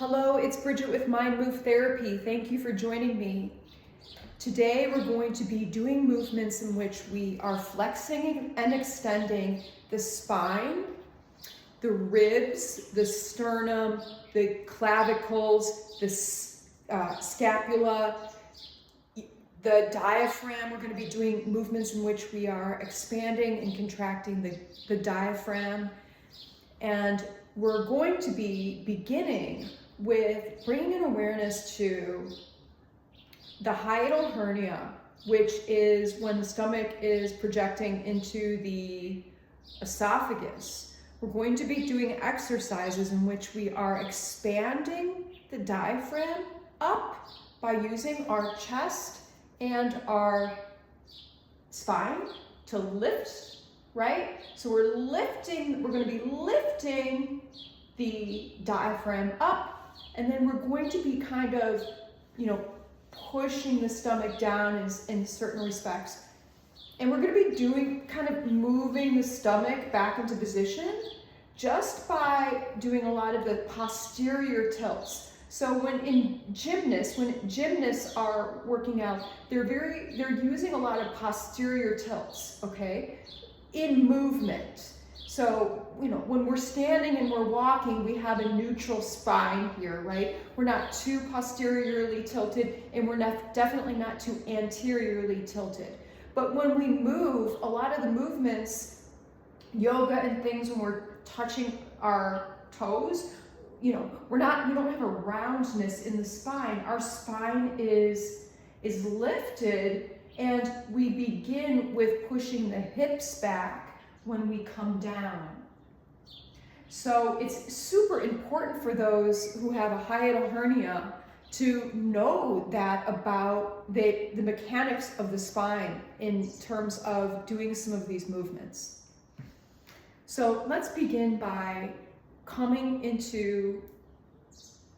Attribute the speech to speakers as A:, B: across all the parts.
A: Hello, it's Bridget with Mind Move Therapy. Thank you for joining me. Today we're going to be doing movements in which we are flexing and extending the spine, the ribs, the sternum, the clavicles, the scapula, the diaphragm. We're going to be doing movements in which we are expanding and contracting the diaphragm. And we're going to be beginning with bringing an awareness to the hiatal hernia, which is when the stomach is projecting into the esophagus. We're going to be doing exercises in which we are expanding the diaphragm up by using our chest and our spine to lift, right? So we're going to be lifting the diaphragm up, and then we're going to be kind of, pushing the stomach down in certain respects. And we're going to be doing, kind of moving the stomach back into position just by doing a lot of the posterior tilts. So when gymnasts are working out, they're using a lot of posterior tilts, okay, in movement. So, when we're standing and we're walking, we have a neutral spine here, right? We're not too posteriorly tilted, and we're definitely not too anteriorly tilted. But when we move, a lot of the movements, yoga and things, when we're touching our toes, we don't have a roundness in the spine. Our spine is lifted, and we begin with pushing the hips back when we come down. So it's super important for those who have a hiatal hernia to know that about the mechanics of the spine in terms of doing some of these movements. So let's begin by coming into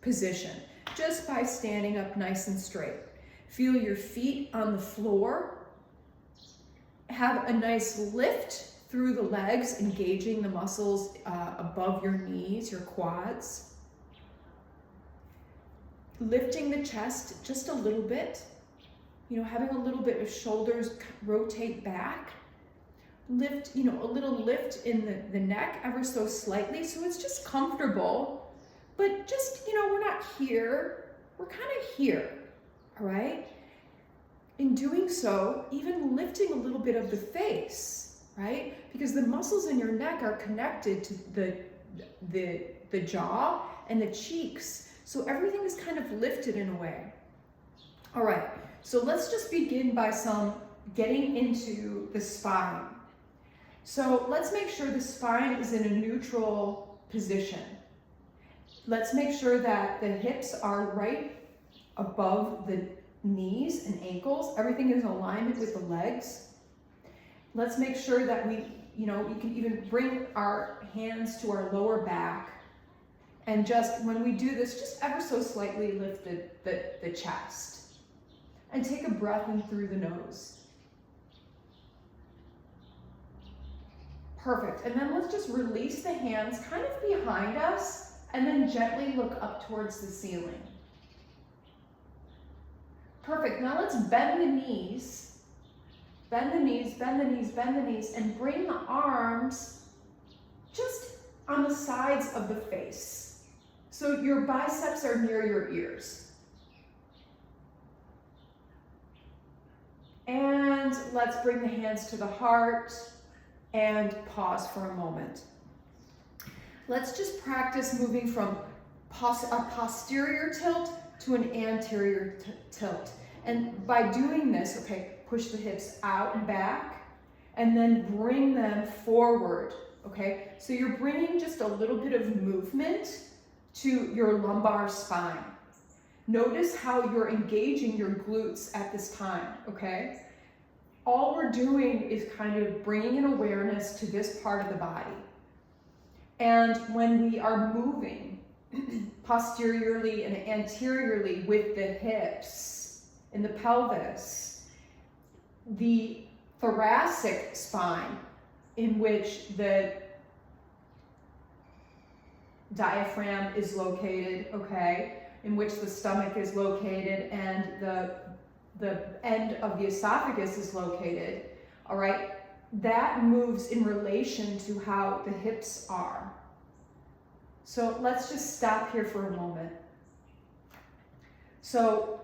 A: position, just by standing up nice and straight. Feel your feet on the floor. Have a nice lift through the legs, engaging the muscles above your knees, your quads. Lifting the chest just a little bit, having a little bit of shoulders rotate back. Lift, a little lift in the neck ever so slightly, so it's just comfortable, but just, we're not here, we're kind of here, all right? In doing so, even lifting a little bit of the face, right? Because the muscles in your neck are connected to the jaw and the cheeks. So everything is kind of lifted in a way. All right, so let's just begin by getting into the spine. So let's make sure the spine is in a neutral position. Let's make sure that the hips are right above the knees and ankles. Everything is in alignment with the legs. Let's make sure that we can even bring our hands to our lower back, and just when we do this, just ever so slightly lift the chest. And take a breath in through the nose. Perfect. And then let's just release the hands kind of behind us, and then gently look up towards the ceiling. Perfect. Now let's bend the knees. Bend the knees, bend the knees, bend the knees, and bring the arms just on the sides of the face. So your biceps are near your ears. And let's bring the hands to the heart and pause for a moment. Let's just practice moving from a posterior tilt to an anterior tilt. And by doing this, push the hips out and back, and then bring them forward, okay? So you're bringing just a little bit of movement to your lumbar spine. Notice how you're engaging your glutes at this time, okay? All we're doing is kind of bringing an awareness to this part of the body. And when we are moving posteriorly and anteriorly with the hips, in the pelvis, the thoracic spine, in which the diaphragm is located, okay, in which the stomach is located and the end of the esophagus is located, all right, that moves in relation to how the hips are. So let's just stop here for a moment. So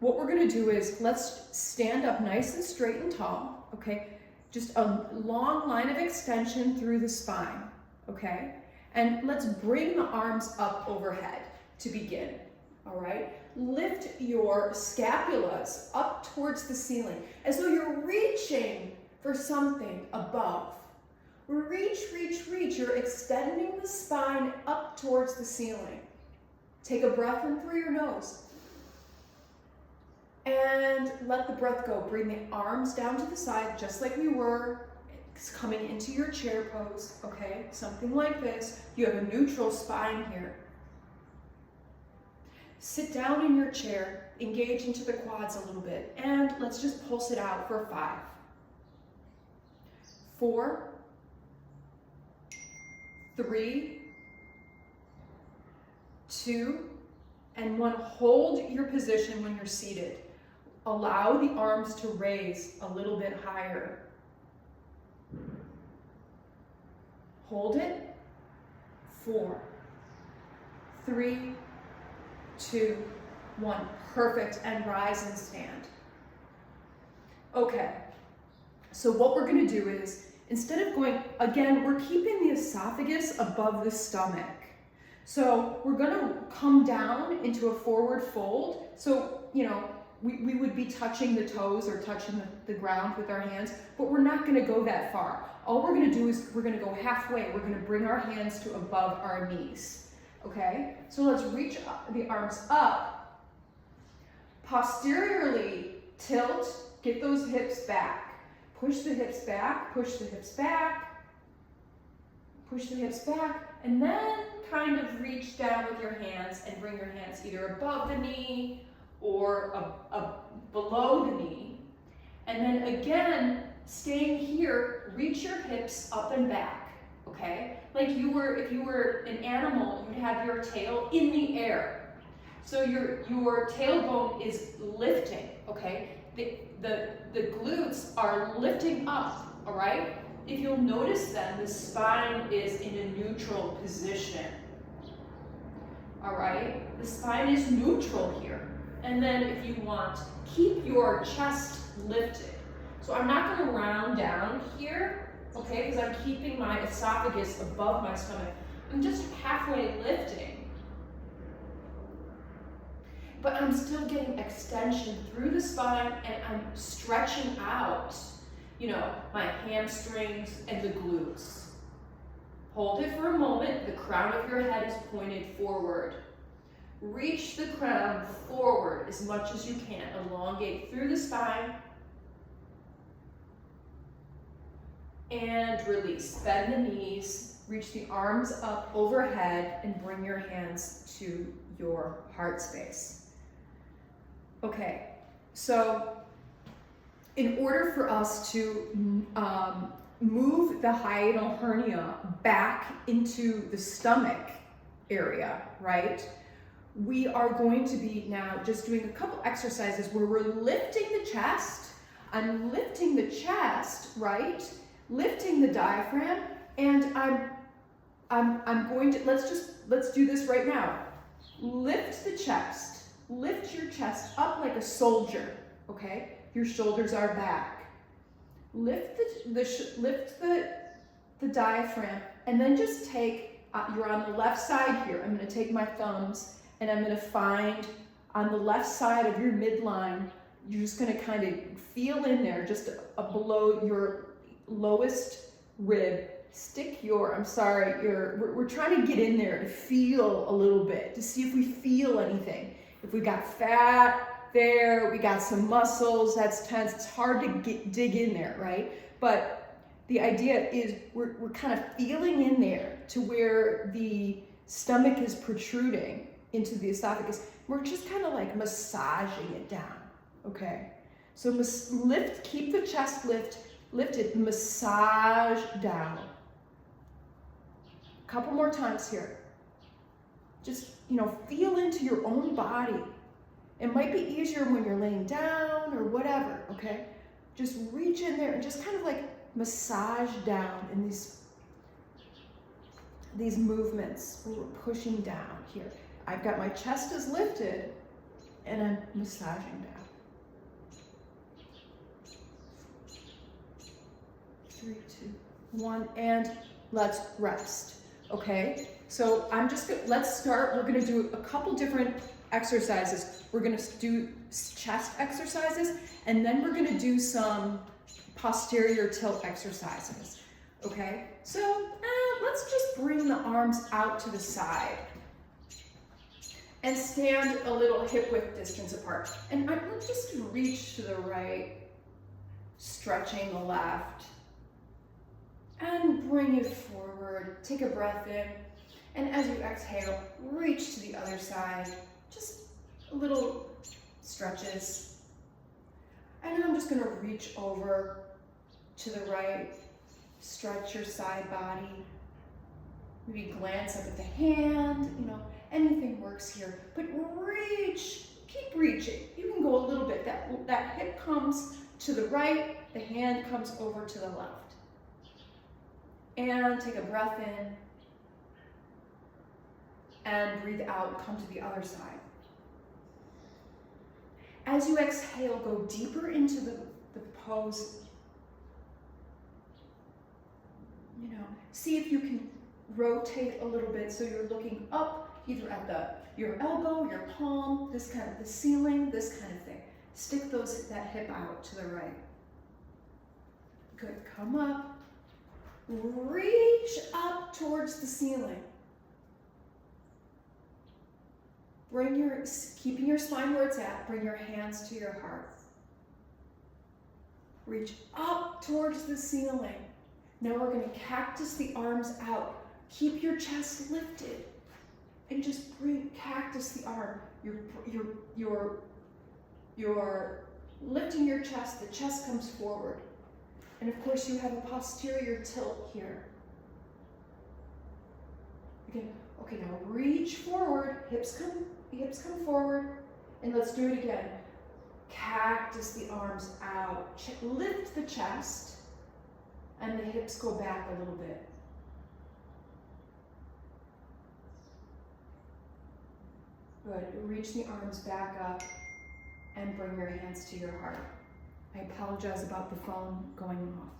A: what we're going to do is let's stand up nice and straight and tall, okay? Just a long line of extension through the spine, okay? And let's bring the arms up overhead to begin, all right? Lift your scapulas up towards the ceiling as though you're reaching for something above. Reach, reach, reach. You're extending the spine up towards the ceiling. Take a breath in through your nose. And let the breath go. Bring the arms down to the side just like we were. It's coming into your chair pose, okay? Something like this. You have a neutral spine here. Sit down in your chair. Engage into the quads a little bit. And let's just pulse it out for 5, 4, 3, 2, and 1. Hold your position when you're seated. Allow the arms to raise a little bit higher. Hold it. 4, 3, 2, 1. Perfect. And rise and stand. Okay. So what we're going to do is, instead of going, again, we're keeping the esophagus above the stomach. So we're going to come down into a forward fold. So, you know, we would be touching the toes or touching the ground with our hands, but we're not going to go that far. All we're going to do is we're going to go halfway. We're going to bring our hands to above our knees. Okay? So let's reach up, the arms up. Posteriorly tilt, get those hips back. Push the hips back, push the hips back, push the hips back, and then kind of reach down with your hands and bring your hands either above the knee or below the knee. And then again, staying here, reach your hips up and back, okay? Like if you were an animal, you'd have your tail in the air. So your tailbone is lifting, okay? The glutes are lifting up, all right? If you'll notice then, the spine is in a neutral position, all right? The spine is neutral here. And then if you want, keep your chest lifted. So I'm not going to round down here, okay, because I'm keeping my esophagus above my stomach. I'm just halfway lifting. But I'm still getting extension through the spine and I'm stretching out, you know, my hamstrings and the glutes. Hold it for a moment. The crown of your head is pointed forward. Reach the crown forward as much as you can. Elongate through the spine. And release. Bend the knees. Reach the arms up overhead and bring your hands to your heart space. Okay, so in order for us to move the hiatal hernia back into the stomach area, right? We are going to be now just doing a couple exercises where we're lifting the chest. I'm lifting the chest, right? Lifting the diaphragm, and I'm going to, let's do this right now. Lift the chest. Lift your chest up like a soldier, okay? Your shoulders are back. Lift the diaphragm, and then just take, you're on the left side here. I'm going to take my thumbs, and I'm going to find on the left side of your midline, you're just going to kind of feel in there, just below your lowest rib. Stick your, we're trying to get in there to feel a little bit, to see if we feel anything. If we got fat there, we got some muscles, that's tense. It's hard to dig in there, right? But the idea is we're kind of feeling in there to where the stomach is protruding into the esophagus. We're just kind of like massaging it down, okay? So lift, keep the chest lifted, massage down. A couple more times here. just, feel into your own body. It might be easier when you're laying down or whatever, okay? Just reach in there and just kind of like massage down in these movements where we're pushing down here. I've got my chest is lifted and I'm massaging down. 3, 2, 1, and let's rest, okay? So let's start. We're gonna do a couple different exercises. We're gonna do chest exercises, and then we're gonna do some posterior tilt exercises, okay? So let's just bring the arms out to the side and stand a little hip width distance apart. And I'm just gonna reach to the right, stretching the left, and bring it forward. Take a breath in, and as you exhale, reach to the other side. Just little stretches. And I'm just gonna reach over to the right, stretch your side body. Maybe glance up at the hand, anything works here. But reach, keep reaching. You can go a little bit. That hip comes to the right, the hand comes over to the left. And take a breath in. And breathe out, come to the other side. As you exhale, go deeper into the pose. See if you can rotate a little bit so you're looking up, either at your elbow, your palm, this kind of the ceiling, this kind of thing. Stick that hip out to the right. Good, come up. Reach up towards the ceiling. Keeping your spine where it's at, bring your hands to your heart. Reach up towards the ceiling. Now we're going to cactus the arms out. Keep your chest lifted. And just cactus the arm. You're lifting your chest, the chest comes forward. And of course you have a posterior tilt here. Again, okay, now reach forward, hips come forward, and let's do it again. Cactus the arms out, lift the chest, and the hips go back a little bit. Good, reach the arms back up and bring your hands to your heart. I apologize about the phone going off.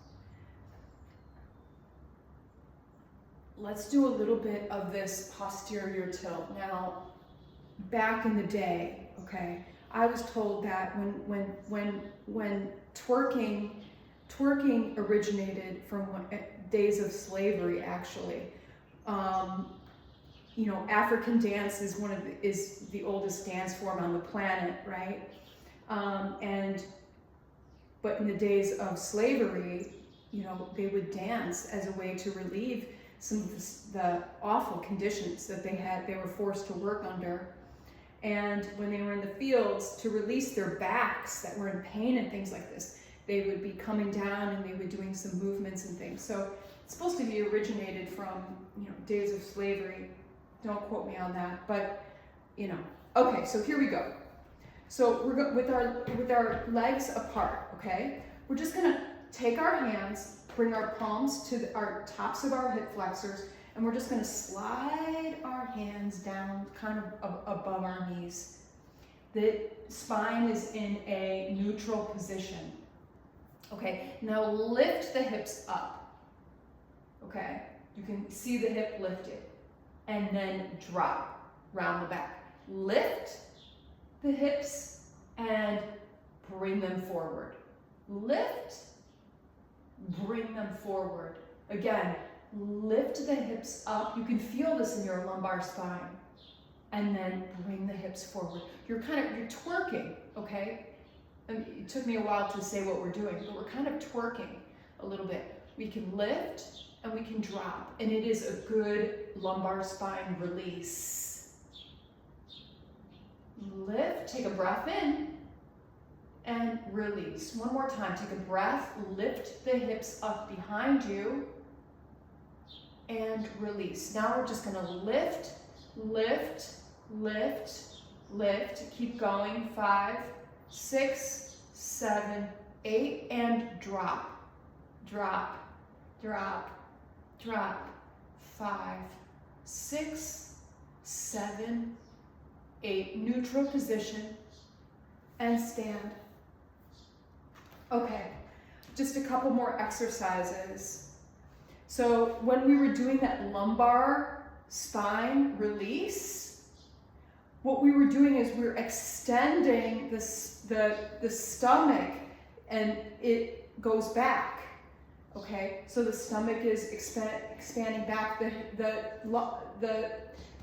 A: Let's do a little bit of this posterior tilt. Now, back in the day, okay, I was told that when twerking originated from days of slavery, actually. African dance is the oldest dance form on the planet, right? But in the days of slavery, they would dance as a way to relieve some of the awful conditions that they were forced to work under. And when they were in the fields, to release their backs that were in pain and things like this, they would be coming down and they were doing some movements and things. So it's supposed to be originated from, days of slavery. Don't quote me on that, but, Okay, so here we go. So we're with our legs apart, okay? We're just gonna take our hands, bring our palms to our tops of our hip flexors, and we're just gonna slide our hands down kind of above our knees. The spine is in a neutral position. Okay, now lift the hips up. Okay, you can see the hip lifted. And then drop round the back. Lift the hips and bring them forward. Lift, bring them forward. Again, lift the hips up. You can feel this in your lumbar spine. And then bring the hips forward. You're twerking, okay? It took me a while to say what we're doing, but we're kind of twerking a little bit. We can lift and we can drop, and it is a good lumbar spine release. Lift, take a breath in, and release. One more time, take a breath, lift the hips up behind you, and release. Now we're just gonna lift lift, lift, lift. Keep going. 5, 6, 7, 8, and drop, drop, drop, drop. 5, 6, 7, 8. Neutral position and stand. Okay, just a couple more exercises. So when we were doing that lumbar spine release, what we were doing is we were extending the stomach and it goes back. Okay, so the stomach is expanding back. The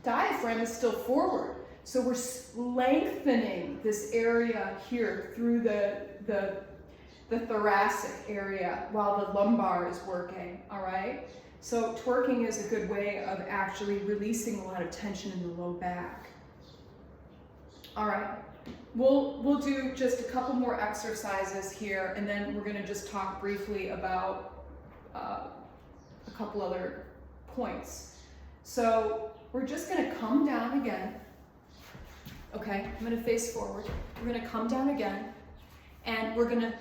A: diaphragm is still forward. So we're lengthening this area here through the thoracic area while the lumbar is working, all right? So twerking is a good way of actually releasing a lot of tension in the low back. All right, we'll do just a couple more exercises here, and then we're gonna just talk briefly about a couple other points. So we're just gonna come down again. Okay, I'm gonna face forward. We're gonna come down again, and we're gonna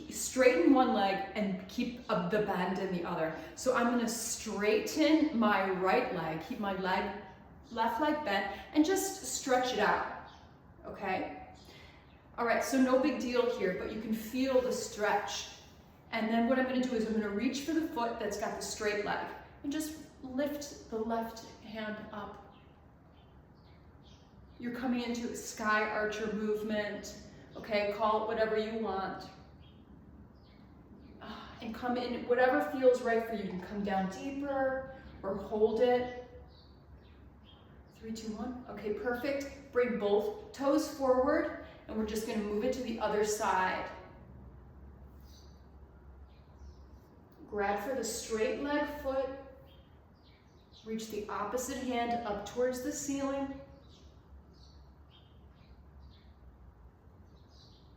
A: straighten one leg and keep the bend in the other. So I'm gonna straighten my right leg, keep my left leg bent, and just stretch it out, okay? All right, so no big deal here, but you can feel the stretch. And then what I'm gonna do is I'm gonna reach for the foot that's got the straight leg and just lift the left hand up. You're coming into a sky archer movement, okay? Call it whatever you want. And come in, whatever feels right for you. You can come down deeper or hold it. 3, 2, 1. Okay, perfect. Bring both toes forward, and we're just gonna move it to the other side. Grab for the straight leg foot. Reach the opposite hand up towards the ceiling.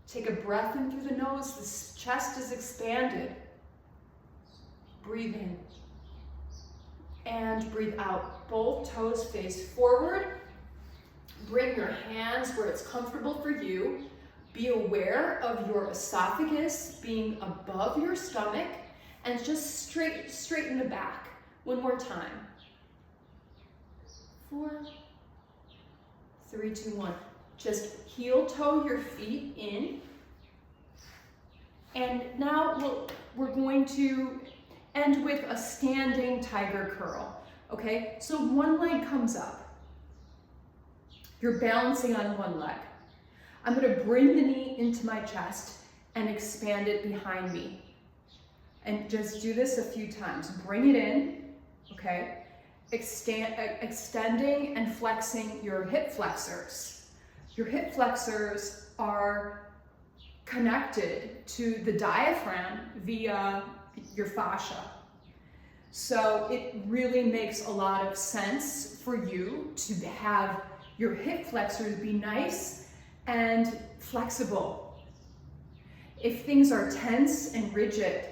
A: Take a breath in through the nose. The chest is expanded. Breathe in and breathe out. Both toes face forward. Bring your hands where it's comfortable for you. Be aware of your esophagus being above your stomach, and just straighten the back. One more time. 4, 3, 2, 1. Just heel toe your feet in. And now we're going to end with a standing tiger curl, okay? So one leg comes up. You're balancing on one leg. I'm gonna bring the knee into my chest and expand it behind me. And just do this a few times. Bring it in, okay? Extending and flexing your hip flexors. Your hip flexors are connected to the diaphragm via your fascia. So it really makes a lot of sense for you to have your hip flexors be nice and flexible. If things are tense and rigid,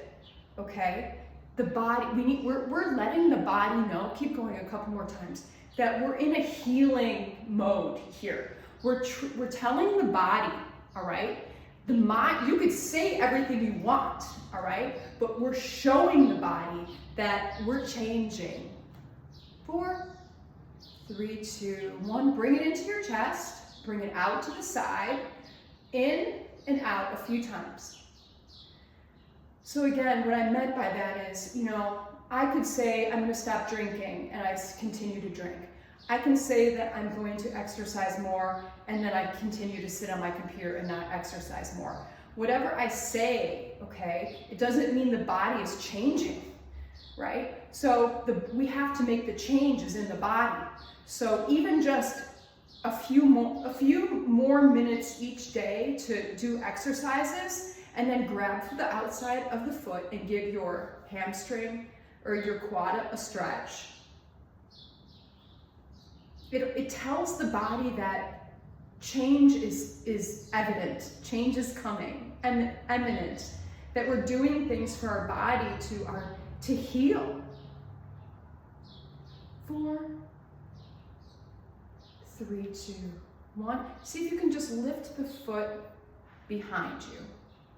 A: okay, the body, we're letting the body know, keep going a couple more times, that we're in a healing mode here. We're telling the body, all right, the mind, you could say everything you want, all right, but we're showing the body that we're changing. 4, 3, 2, 1. Bring it into your chest. Bring it out to the side. In and out a few times. So again, what I meant by that is, you know, I could say I'm going to stop drinking and I continue to drink. I can say that I'm going to exercise more and then I continue to sit on my computer and not exercise more. Whatever I say, okay, it doesn't mean the body is changing, right? So we have to make the changes in the body. So even just a few more minutes each day to do exercises, and then grab for the outside of the foot and give your hamstring or your quad a stretch. It tells the body that change is evident, change is coming and imminent, that we're doing things for our body to heal. 4, 3, 2, 1. See if you can just lift the foot behind you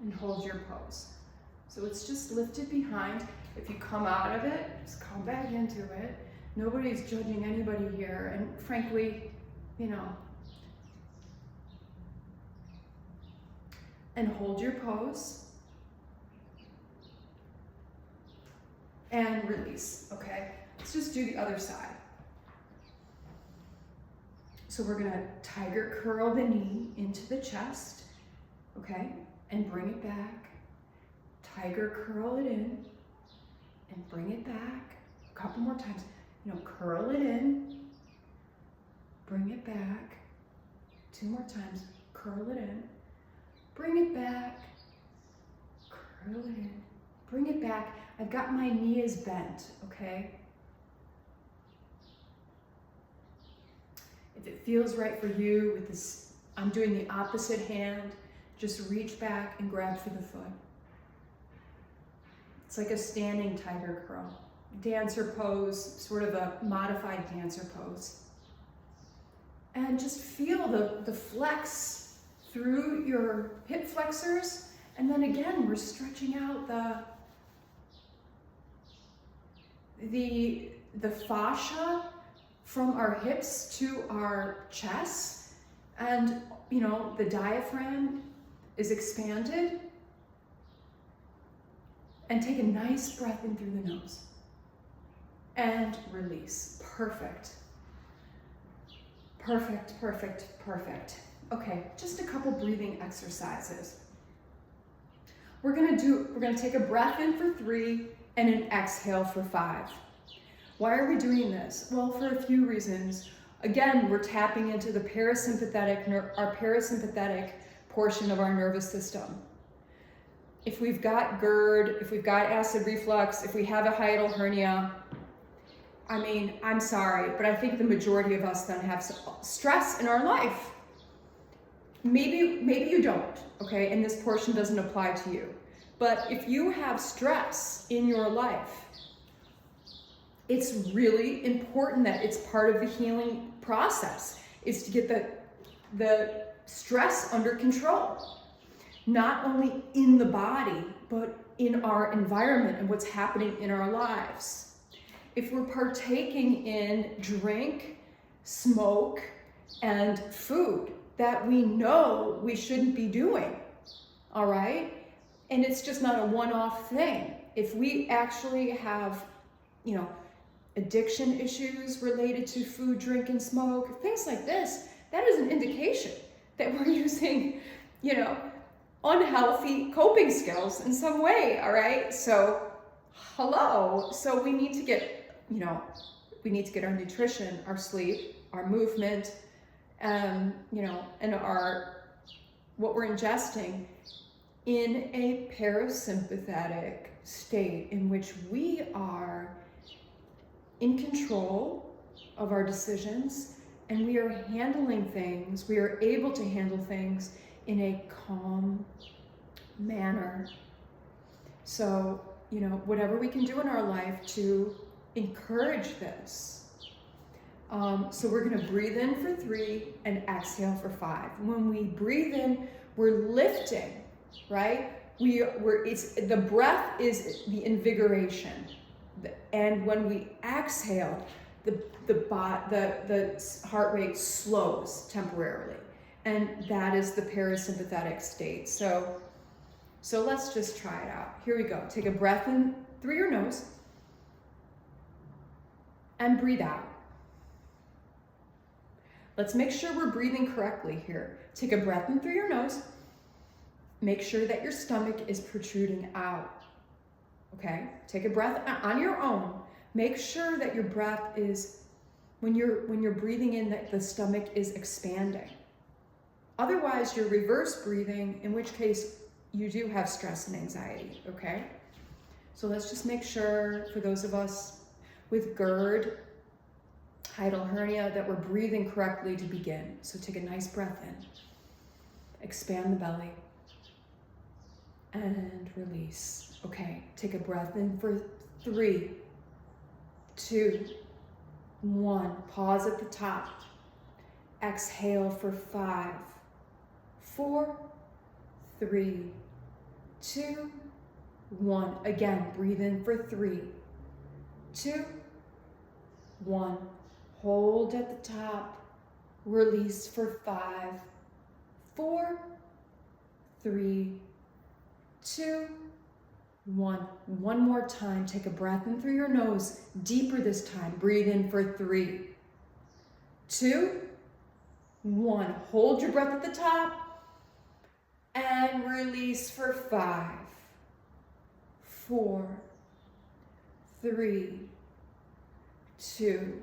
A: and hold your pose. So it's just lifted behind. If you come out of it, just come back into it. Nobody's judging anybody here. And frankly, you know, and hold your pose. And release, okay? Let's just do the other side. So we're gonna tiger curl the knee into the chest, okay? And bring it back. Tiger curl it in and bring it back. A couple more times. You know, curl it in, bring it back. 2 more times, curl it in, bring it back, curl it in, bring it back. I've got my knee is bent, okay? If it feels right for you with this, I'm doing the opposite hand, just reach back and grab for the foot. It's like a standing tiger curl. Dancer pose, sort of a modified dancer pose. And just feel the flex through your hip flexors. And then again, we're stretching out the fascia from our hips to our chest. And, you know, the diaphragm is expanded. And take a nice breath in through the nose. And release. Perfect. Perfect, perfect, perfect. Okay, just a couple breathing exercises. We're gonna take a breath in for 3 and an exhale for 5. Why are we doing this? Well, for a few reasons. Again, we're tapping into the our parasympathetic portion of our nervous system. If we've got GERD, if we've got acid reflux, if we have a hiatal hernia, I mean, I'm sorry, but I think the majority of us then have stress in our life. Maybe you don't, okay? And this portion doesn't apply to you. But if you have stress in your life, it's really important that it's part of the healing process, is to get the stress under control. Not only in the body, but in our environment and what's happening in our lives. If we're partaking in drink, smoke, and food that we know we shouldn't be doing, all right? And it's just not a one-off thing. If we actually have, you know, addiction issues related to food, drink, and smoke, things like this, that is an indication that we're using, you know, unhealthy coping skills in some way, all right? So, hello. So we need to get, you know, we need to get our nutrition, our sleep, our movement, you know, and what we're ingesting in a parasympathetic state in which we are in control of our decisions and we are handling things, we are able to handle things in a calm manner. So, you know, whatever we can do in our life to encourage this. So we're gonna breathe in for 3 and exhale for 5. When we breathe in, we're lifting, right? The breath is the invigoration. And when we exhale, the heart rate slows temporarily. And that is the parasympathetic state. So let's just try it out. Here we go. Take a breath in through your nose and breathe out. Let's make sure we're breathing correctly here. Take a breath in through your nose. Make sure that your stomach is protruding out. Okay? Take a breath on your own. Make sure that your breath is, when you're breathing in, that the stomach is expanding. Otherwise, you're reverse breathing, in which case you do have stress and anxiety, okay? So let's just make sure, for those of us with GERD, hiatal hernia, that we're breathing correctly to begin. So take a nice breath in. Expand the belly. And release. Okay, take a breath in for 3, 2, 1. Pause at the top. Exhale for 5, 4, 3, 2, 1. Again, breathe in for 3, 2, 1. Hold at the top. Release for 5, 4, 3, 2, 1. One more time. Take a breath in through your nose. Deeper this time. Breathe in for 3, 2, 1. Hold your breath at the top. And release for 5, 4, 3, 2,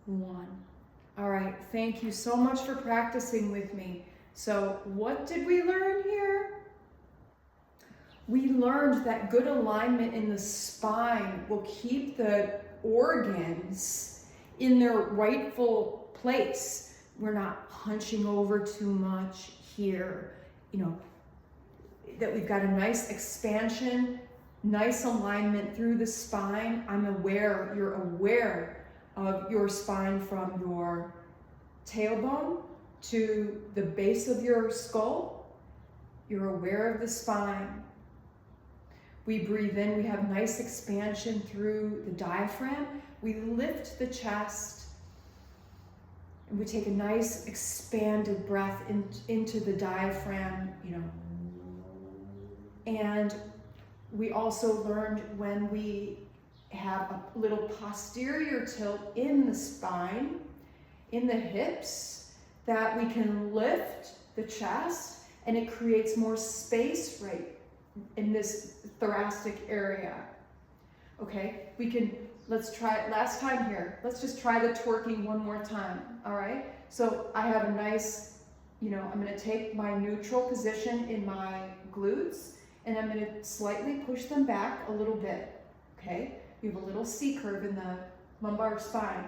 A: 1. All right, thank you so much for practicing with me. So what did we learn here? We learned that good alignment in the spine will keep the organs in their rightful place. We're not hunching over too much here. You know, that we've got a nice expansion, nice alignment through the spine. You're aware of your spine from your tailbone to the base of your skull. You're aware of the spine. We breathe in, we have nice expansion through the diaphragm. We lift the chest, and we take a nice expanded breath into the diaphragm, And we also learned when we have a little posterior tilt in the spine, in the hips, that we can lift the chest and it creates more space right in this thoracic area. Okay, let's try it last time here. Let's just try the twerking one more time, all right? So I have a nice, I'm gonna take my neutral position in my glutes and I'm gonna slightly push them back a little bit, okay? You have a little C curve in the lumbar spine.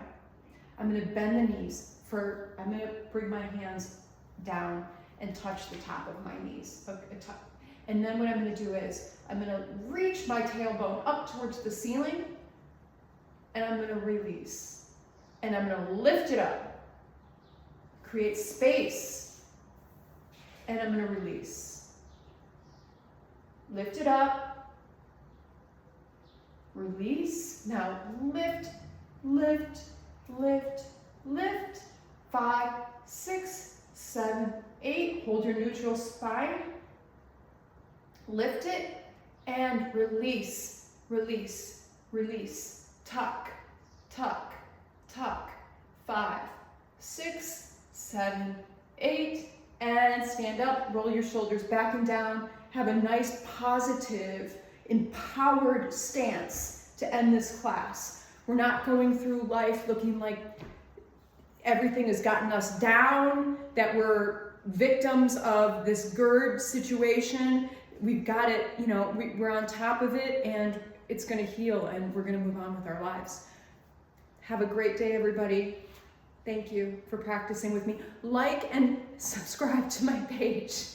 A: I'm gonna bend the knees I'm gonna bring my hands down and touch the top of my knees. Okay, and then what I'm gonna do is, I'm gonna reach my tailbone up towards the ceiling and I'm gonna release. And I'm gonna lift it up, create space, and I'm gonna release. Lift it up, release. Now lift, lift, lift, lift. 5, 6, 7, 8. Hold your neutral spine. Lift it and release, release, release. Tuck, tuck, tuck. 5, 6, 7, 8. And stand up, roll your shoulders back and down. Have a nice, positive, empowered stance to end this class. We're not going through life looking like everything has gotten us down, that we're victims of this GERD situation. We've got it, we're on top of it and it's gonna heal and we're gonna move on with our lives. Have a great day, everybody. Thank you for practicing with me. Like and subscribe to my page.